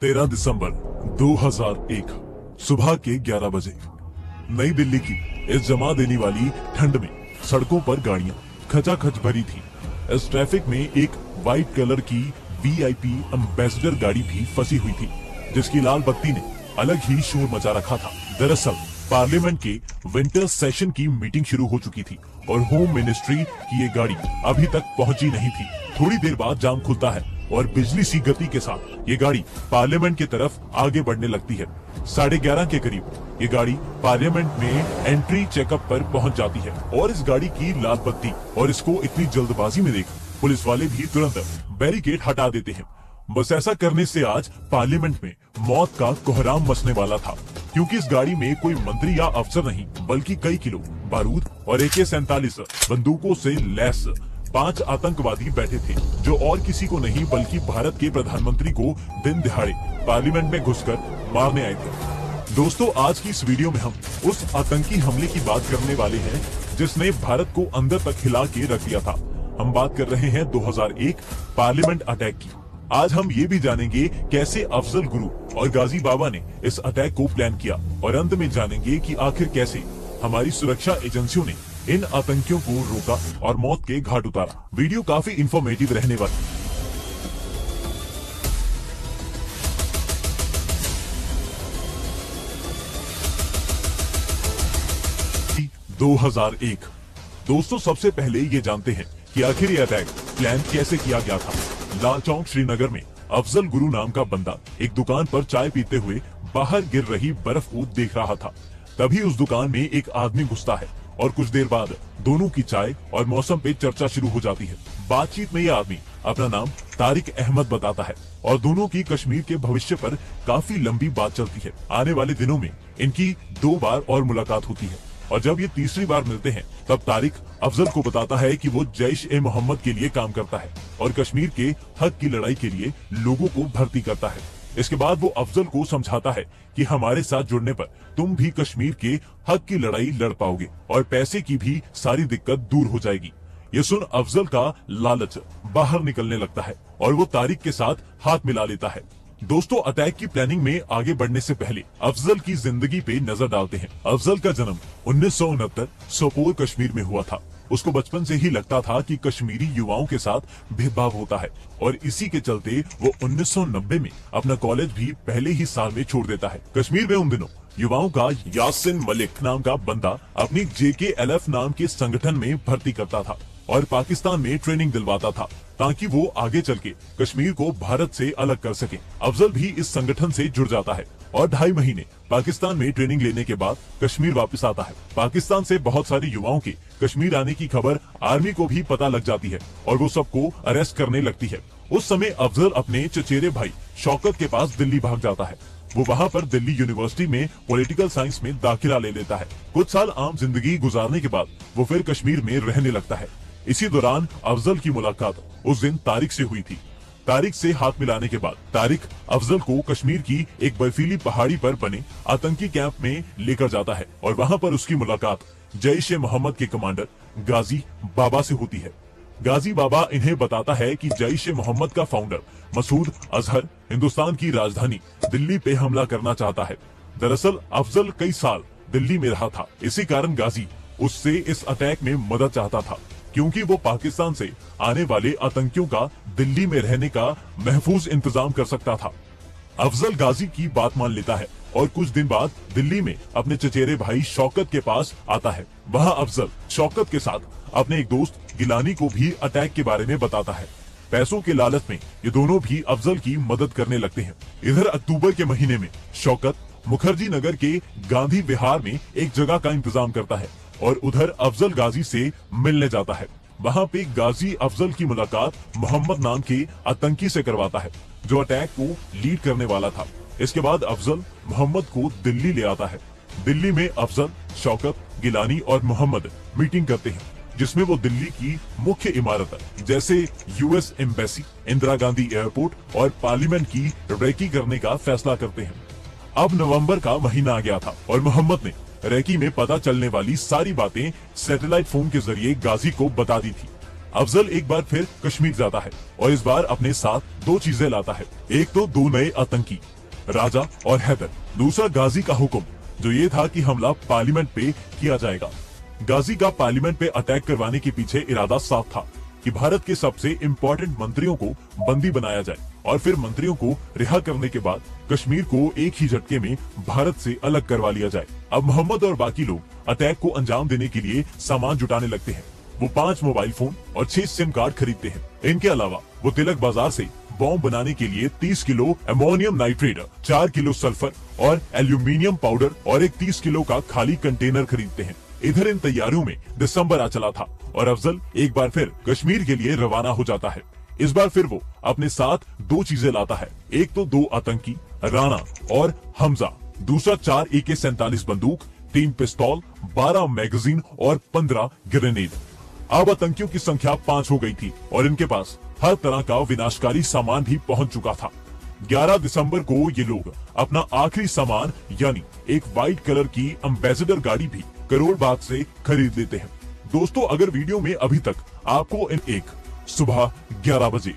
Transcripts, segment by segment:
13 दिसंबर 2001 सुबह के 11 बजे नई दिल्ली की इस जमा देने वाली ठंड में सड़कों पर गाड़ियां खचाखच भरी थी। इस ट्रैफिक में एक व्हाइट कलर की वीआईपी एम्बेसडर गाड़ी भी फंसी हुई थी, जिसकी लाल बत्ती ने अलग ही शोर मचा रखा था। दरअसल पार्लियामेंट के विंटर सेशन की मीटिंग शुरू हो चुकी थी और होम मिनिस्ट्री की ये गाड़ी अभी तक पहुंची नहीं थी। थोड़ी देर बाद जाम खुलता है और बिजली सी गति के साथ ये गाड़ी पार्लियामेंट की तरफ आगे बढ़ने लगती है। 11:30 के करीब ये गाड़ी पार्लियामेंट में एंट्री चेकअप पर पहुंच जाती है और इस गाड़ी की लाल बत्ती और इसको इतनी जल्दबाजी में देख पुलिस वाले भी तुरंत बैरिकेड हटा देते हैं। बस ऐसा करने से आज पार्लियामेंट में मौत का कोहराम मचने वाला था, क्योंकि इस गाड़ी में कोई मंत्री या अफसर नहीं बल्कि कई किलो बारूद और AK-47 बंदूकों से लैस 5 आतंकवादी बैठे थे, जो और किसी को नहीं बल्कि भारत के प्रधानमंत्री को दिन दिहाड़े पार्लियामेंट में घुसकर मारने आए थे। दोस्तों, आज की इस वीडियो में हम उस आतंकी हमले की बात करने वाले हैं जिसने भारत को अंदर तक हिला के रख दिया था। हम बात कर रहे हैं 2001 पार्लियामेंट अटैक की। आज हम ये भी जानेंगे कैसे अफजल गुरु और गाजी बाबा ने इस अटैक को प्लान किया और अंत में जानेंगे कि आखिर कैसे हमारी सुरक्षा एजेंसियों ने इन आतंकियों को रोका और मौत के घाट उतारा। वीडियो काफी इंफॉर्मेटिव रहने वाली। 2001 दोस्तों, सबसे पहले ये जानते हैं कि आखिर ये अटैक प्लान कैसे किया गया था। लाल चौक श्रीनगर में अफजल गुरु नाम का बंदा एक दुकान पर चाय पीते हुए बाहर गिर रही बर्फ को देख रहा था। तभी उस दुकान में एक आदमी घुसता है और कुछ देर बाद दोनों की चाय और मौसम पे चर्चा शुरू हो जाती है। बातचीत में यह आदमी अपना नाम तारिक अहमद बताता है और दोनों की कश्मीर के भविष्य पर काफी लंबी बात चलती है। आने वाले दिनों में इनकी 2 बार और मुलाकात होती है और जब ये तीसरी बार मिलते हैं तब तारिक अफजल को बताता है कि वो जैश-ए-मोहम्मद के लिए काम करता है और कश्मीर के हक की लड़ाई के लिए लोगों को भर्ती करता है। इसके बाद वो अफजल को समझाता है कि हमारे साथ जुड़ने पर तुम भी कश्मीर के हक की लड़ाई लड़ पाओगे और पैसे की भी सारी दिक्कत दूर हो जाएगी। ये सुन अफजल का लालच बाहर निकलने लगता है और वो तारिक के साथ हाथ मिला लेता है। दोस्तों, अटैक की प्लानिंग में आगे बढ़ने से पहले अफजल की जिंदगी पे नजर डालते हैं। अफजल का जन्म 1969 सोपोर कश्मीर में हुआ था। उसको बचपन से ही लगता था कि कश्मीरी युवाओं के साथ भेदभाव होता है और इसी के चलते वो 1990 में अपना कॉलेज भी पहले ही साल में छोड़ देता है। कश्मीर में उन दिनों युवाओं का यासिन मलिक नाम का बंदा अपनी JKLF नाम के संगठन में भर्ती करता था और पाकिस्तान में ट्रेनिंग दिलवाता था ताकि वो आगे चल के कश्मीर को भारत से अलग कर सके। अफजल भी इस संगठन से जुड़ जाता है और 2.5 महीने पाकिस्तान में ट्रेनिंग लेने के बाद कश्मीर वापस आता है। पाकिस्तान से बहुत सारे युवाओं के कश्मीर आने की खबर आर्मी को भी पता लग जाती है और वो सबको अरेस्ट करने लगती है। उस समय अफजल अपने चचेरे भाई शौकत के पास दिल्ली भाग जाता है। वो वहाँ पर दिल्ली यूनिवर्सिटी में पॉलिटिकल साइंस में दाखिला ले लेता है। कुछ साल आम जिंदगी गुजारने के बाद वो फिर कश्मीर में रहने लगता है। इसी दौरान अफजल की मुलाकात उस दिन तारिक से हुई थी। तारिक से हाथ मिलाने के बाद तारिक अफजल को कश्मीर की एक बर्फीली पहाड़ी पर बने आतंकी कैंप में लेकर जाता है और वहाँ पर उसकी मुलाकात जैश-ए-मोहम्मद के कमांडर गाजी बाबा से होती है। गाजी बाबा इन्हें बताता है कि जैश-ए-मोहम्मद का फाउंडर मसूद अजहर हिंदुस्तान की राजधानी दिल्ली पे हमला करना चाहता है। दरअसल अफजल कई साल दिल्ली में रहा था, इसी कारण गाजी उससे इस अटैक में मदद चाहता था, क्योंकि वो पाकिस्तान से आने वाले आतंकियों का दिल्ली में रहने का महफूज इंतजाम कर सकता था। अफजल गाजी की बात मान लेता है और कुछ दिन बाद दिल्ली में अपने चचेरे भाई शौकत के पास आता है। वहाँ अफजल शौकत के साथ अपने एक दोस्त गिलानी को भी अटैक के बारे में बताता है। पैसों के लालच में ये दोनों भी अफजल की मदद करने लगते हैं। इधर अक्टूबर के महीने में शौकत मुखर्जी नगर के गांधी विहार में एक जगह का इंतजाम करता है और उधर अफजल गाजी से मिलने जाता है। वहाँ पे गाजी अफजल की मुलाकात मोहम्मद नाम के आतंकी से करवाता है, जो अटैक को लीड करने वाला था। इसके बाद अफजल मोहम्मद को दिल्ली ले आता है। दिल्ली में अफजल, शौकत, गिलानी और मोहम्मद मीटिंग करते हैं, जिसमें वो दिल्ली की मुख्य इमारत जैसे US embassy, Indira Gandhi airport और पार्लियामेंट की रेकी करने का फैसला करते हैं। अब नवंबर का महीना आ गया था और मोहम्मद ने रेकी में पता चलने वाली सारी बातें सैटेलाइट फोन के जरिए गाजी को बता दी थी। अफजल एक बार फिर कश्मीर जाता है और इस बार अपने साथ दो चीजें लाता है। एक तो दो नए आतंकी, राजा और हैदर। दूसरा गाजी का हुक्म, जो ये था कि हमला पार्लियामेंट पे किया जाएगा। गाजी का पार्लियामेंट पे अटैक करवाने के पीछे इरादा साफ था कि भारत के सबसे इम्पोर्टेंट मंत्रियों को बंदी बनाया जाए और फिर मंत्रियों को रिहा करने के बाद कश्मीर को एक ही झटके में भारत से अलग करवा लिया जाए। अब मोहम्मद और बाकी लोग अटैक को अंजाम देने के लिए सामान जुटाने लगते हैं। वो 5 मोबाइल फोन और 6 सिम कार्ड खरीदते हैं। इनके अलावा वो तिलक बाजार से बॉम्ब बनाने के लिए 30 kilo ammonium nitrate, 4 kilo sulphur और एल्यूमिनियम पाउडर और एक 30 किलो का खाली कंटेनर खरीदते हैं। इधर इन तैयारियों में दिसंबर आ चला था और अफजल एक बार फिर कश्मीर के लिए रवाना हो जाता है। इस बार फिर वो अपने साथ दो चीजें लाता है। एक तो 2 आतंकी, राणा और हमजा। दूसरा 4 AK-47 बंदूक, 3 पिस्तौल, 12 मैगजीन और 15 ग्रेनेड। अब आतंकियों की संख्या 5 हो गई थी और इनके पास हर तरह का विनाशकारी सामान भी पहुंच चुका था। 11 दिसंबर को ये लोग अपना आखिरी सामान यानी एक व्हाइट कलर की एम्बेसडर गाड़ी भी करोड़ बाग से खरीद लेते हैं। दोस्तों, अगर वीडियो में अभी तक आपको एक सुबह 11 बजे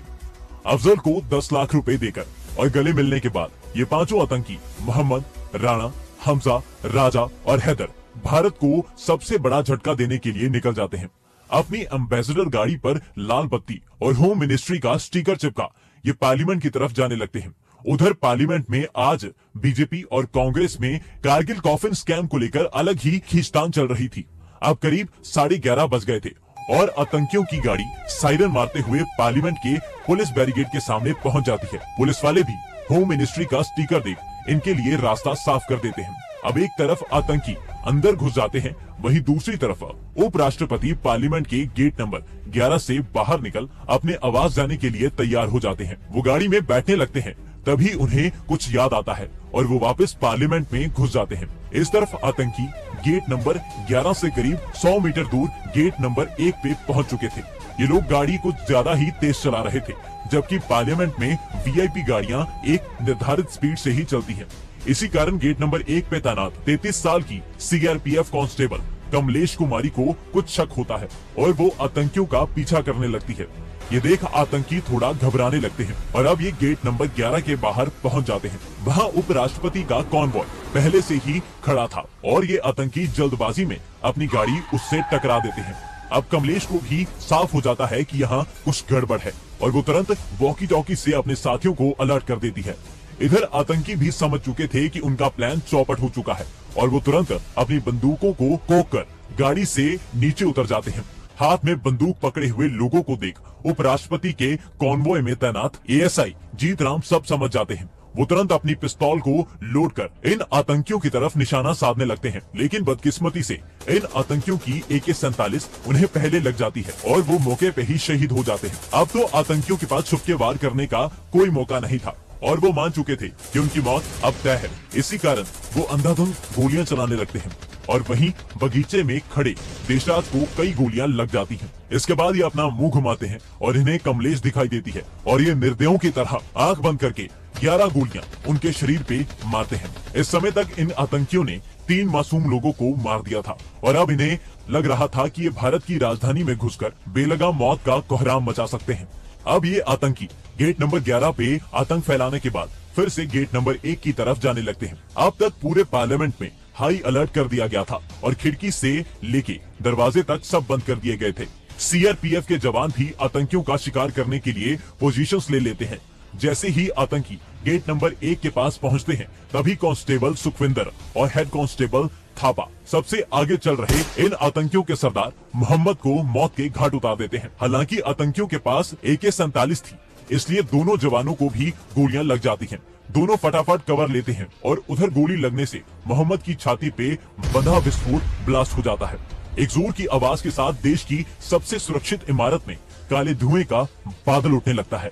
अफजल को 10 लाख रुपए देकर और गले मिलने के बाद ये पांचों आतंकी मोहम्मद, राणा, हमजा, राजा और हैदर भारत को सबसे बड़ा झटका देने के लिए निकल जाते हैं। अपनी एम्बेसडर गाड़ी पर लाल बत्ती और होम मिनिस्ट्री का स्टिकर चिपका ये पार्लियामेंट की तरफ जाने लगते हैं। उधर पार्लियामेंट में आज बीजेपी और कांग्रेस में कारगिल कॉफिन स्कैम को लेकर अलग ही खींचतान चल रही थी। अब करीब 11:30 बज गए थे और आतंकियों की गाड़ी साइरन मारते हुए पार्लियामेंट के पुलिस बैरिकेड के सामने पहुंच जाती है। पुलिस वाले भी होम मिनिस्ट्री का स्टिकर देख इनके लिए रास्ता साफ कर देते हैं। अब एक तरफ आतंकी अंदर घुस जाते हैं, वहीं दूसरी तरफ उपराष्ट्रपति पार्लियामेंट के गेट नंबर 11 से बाहर निकल अपने आवास जाने के लिए तैयार हो जाते हैं। वो गाड़ी में बैठने लगते हैं, तभी उन्हें कुछ याद आता है और वो वापस पार्लियामेंट में घुस जाते हैं। इस तरफ आतंकी गेट नंबर 11 से करीब 100 मीटर दूर गेट नंबर 1 पे पहुंच चुके थे। ये लोग गाड़ी कुछ ज्यादा ही तेज चला रहे थे, जबकि पार्लियामेंट में VIP गाड़ियां एक निर्धारित स्पीड से ही चलती हैं। इसी कारण गेट नंबर 1 पे तैनात 33 साल की CRPF कांस्टेबल कमलेश कुमारी को कुछ शक होता है और वो आतंकियों का पीछा करने लगती है। ये देख आतंकी थोड़ा घबराने लगते हैं और अब ये गेट नंबर 11 के बाहर पहुंच जाते हैं। वहां उपराष्ट्रपति का कॉन्वॉय पहले से ही खड़ा था और ये आतंकी जल्दबाजी में अपनी गाड़ी उससे टकरा देते हैं। अब कमलेश को भी साफ हो जाता है कि यहाँ कुछ गड़बड़ है और वो तुरंत वॉकी टॉकी से अपने साथियों को अलर्ट कर देती है। इधर आतंकी भी समझ चुके थे कि उनका प्लान चौपट हो चुका है और वो तुरंत अपनी बंदूकों को कोक कर गाड़ी से नीचे उतर जाते हैं। हाथ में बंदूक पकड़े हुए लोगों को देख उपराष्ट्रपति के कॉन्वॉय में तैनात ASI जीत राम सब समझ जाते हैं। वो तुरंत अपनी पिस्तौल को लोड कर इन आतंकियों की तरफ निशाना साधने लगते हैं, लेकिन बदकिस्मती से इन आतंकियों की AK-47 उन्हें पहले लग जाती है और वो मौके पे ही शहीद हो जाते हैं। अब तो आतंकियों के पास छुप के वार करने का कोई मौका नहीं था और वो मान चुके थे कि उनकी मौत अब तय है। इसी कारण वो अंधाधुंध गोलियां चलाने लगते हैं और वहीं बगीचे में खड़े देशराज को कई गोलियां लग जाती हैं। इसके बाद ये अपना मुंह घुमाते हैं और इन्हें कमलेश दिखाई देती है और ये निर्दयों की तरह आंख बंद करके 11 गोलियां उनके शरीर पे मारते हैं। इस समय तक इन आतंकियों ने 3 मासूम लोगों को मार दिया था और अब इन्हें लग रहा था कि ये भारत की राजधानी में घुसकर बेलगाम मौत का कोहराम मचा सकते हैं। अब ये आतंकी गेट नंबर 11 पे आतंक फैलाने के बाद फिर से गेट नंबर 1 की तरफ जाने लगते हैं। अब तक पूरे पार्लियामेंट में हाई अलर्ट कर दिया गया था और खिड़की से लेके दरवाजे तक सब बंद कर दिए गए थे। CRPF के जवान भी आतंकियों का शिकार करने के लिए पोजीशंस ले लेते हैं। जैसे ही आतंकी गेट नंबर 1 के पास पहुंचते हैं, तभी कांस्टेबल सुखविंदर और हेड कांस्टेबल थापा सबसे आगे चल रहे इन आतंकियों के सरदार मोहम्मद को मौत के घाट उतार देते हैं। हालांकि आतंकियों के पास AK-47 थी, इसलिए दोनों जवानों को भी गोलियां लग जाती हैं। दोनों फटाफट कवर लेते हैं और उधर गोली लगने से मोहम्मद की छाती पे बंधा विस्फोट ब्लास्ट हो जाता है। एक जोर की आवाज के साथ देश की सबसे सुरक्षित इमारत में काले धुएं का बादल उठने लगता है।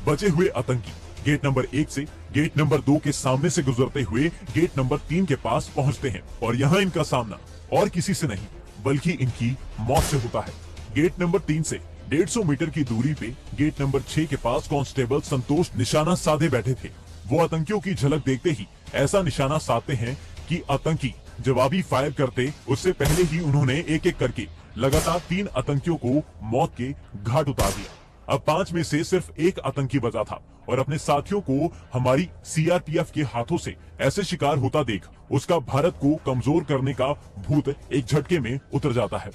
बचे हुए आतंकी गेट नंबर 1 से गेट नंबर 2 के सामने से गुजरते हुए गेट नंबर 3 के पास पहुंचते हैं और यहाँ इनका सामना और किसी से नहीं बल्कि इनकी मौत से होता है। गेट नंबर 3 से 150 मीटर की दूरी पे गेट नंबर 6 के पास कांस्टेबल संतोष निशाना साधे बैठे थे। वो आतंकियों की झलक देखते ही ऐसा निशाना साधते हैं कि आतंकी जवाबी फायर करते उससे पहले ही उन्होंने एक एक करके लगातार 3 आतंकियों को मौत के घाट उतार दिया। अब 5 में से सिर्फ एक आतंकी बचा था और अपने साथियों को हमारी सीआरपीएफ के हाथों से ऐसे शिकार होता देख उसका भारत को कमजोर करने का भूत एक झटके में उतर जाता है।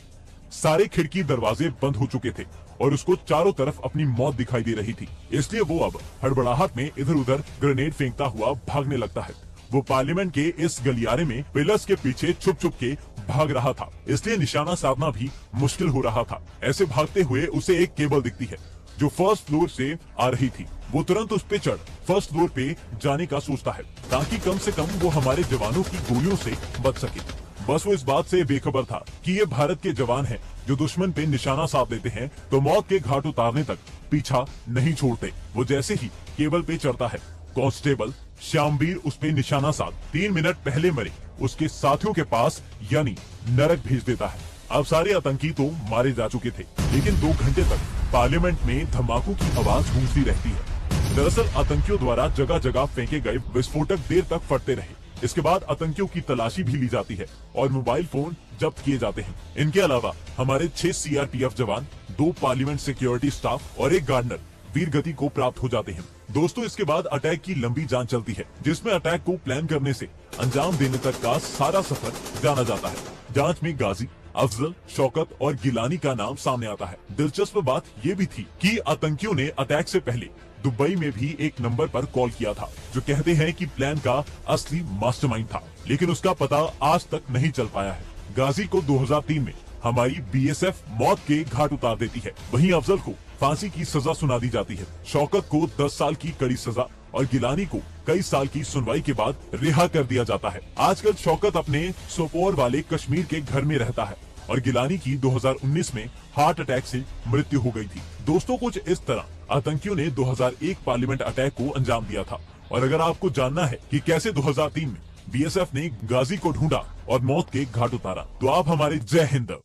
सारे खिड़की दरवाजे बंद हो चुके थे और उसको चारों तरफ अपनी मौत दिखाई दे रही थी, इसलिए वो अब हड़बड़ाहट में इधर उधर ग्रेनेड फेंकता हुआ भागने लगता है। वो पार्लियामेंट के इस गलियारे में पिलर्स के पीछे छुप छुप के भाग रहा था, इसलिए निशाना साधना भी मुश्किल हो रहा था। ऐसे भागते हुए उसे एक केबल दिखती है जो फर्स्ट फ्लोर से आ रही थी। वो तुरंत उस पे चढ़ फर्स्ट फ्लोर पे जाने का सोचता है ताकि कम से कम वो हमारे जवानों की गोलियों से बच सके। बस वो इस बात से बेखबर था कि ये भारत के जवान हैं जो दुश्मन पे निशाना साध लेते हैं तो मौत के घाट उतारने तक पीछा नहीं छोड़ते। वो जैसे ही केबल पे चढ़ता है, कांस्टेबल श्यामवीर उस पे निशाना साध 3 मिनट पहले मरे उसके साथियों के पास यानी नरक भेज देता है। अब सारे आतंकी तो मारे जा चुके थे, लेकिन 2 घंटे तक पार्लियामेंट में धमाकों की आवाज गूंजती रहती है। दरअसल आतंकियों द्वारा जगह जगह फेंके गए विस्फोटक देर तक फटते रहे। इसके बाद आतंकियों की तलाशी भी ली जाती है और मोबाइल फोन जब्त किए जाते हैं। इनके अलावा हमारे 6 सीआरपीएफ जवान, 2 पार्लियामेंट सिक्योरिटी स्टाफ और 1 गार्डनर वीर गति को प्राप्त हो जाते हैं। दोस्तों, इसके बाद अटैक की लंबी जांच चलती है जिसमें अटैक को प्लान करने से अंजाम देने तक का सारा सफर जाना जाता है। जांच में गाजी, अफजल, शौकत और गिलानी का नाम सामने आता है। दिलचस्प बात ये भी थी कि आतंकियों ने अटैक से पहले दुबई में भी एक नंबर पर कॉल किया था जो कहते हैं कि प्लान का असली मास्टरमाइंड था, लेकिन उसका पता आज तक नहीं चल पाया है। गाजी को 2003 में हमारी बीएसएफ मौत के घाट उतार देती है, वहीं अफजल को फांसी की सजा सुना दी जाती है। शौकत को 10 साल की कड़ी सजा और गिलानी को कई साल की सुनवाई के बाद रिहा कर दिया जाता है। आजकल शौकत अपने सोपोर वाले कश्मीर के घर में रहता है और गिलानी की 2019 में हार्ट अटैक से मृत्यु हो गई थी। दोस्तों, कुछ इस तरह आतंकियों ने 2001 पार्लियामेंट अटैक को अंजाम दिया था। और अगर आपको जानना है कि कैसे 2003 में बीएसएफ ने गाजी को ढूंढा और मौत के घाट उतारा, तो आप हमारे जय हिंद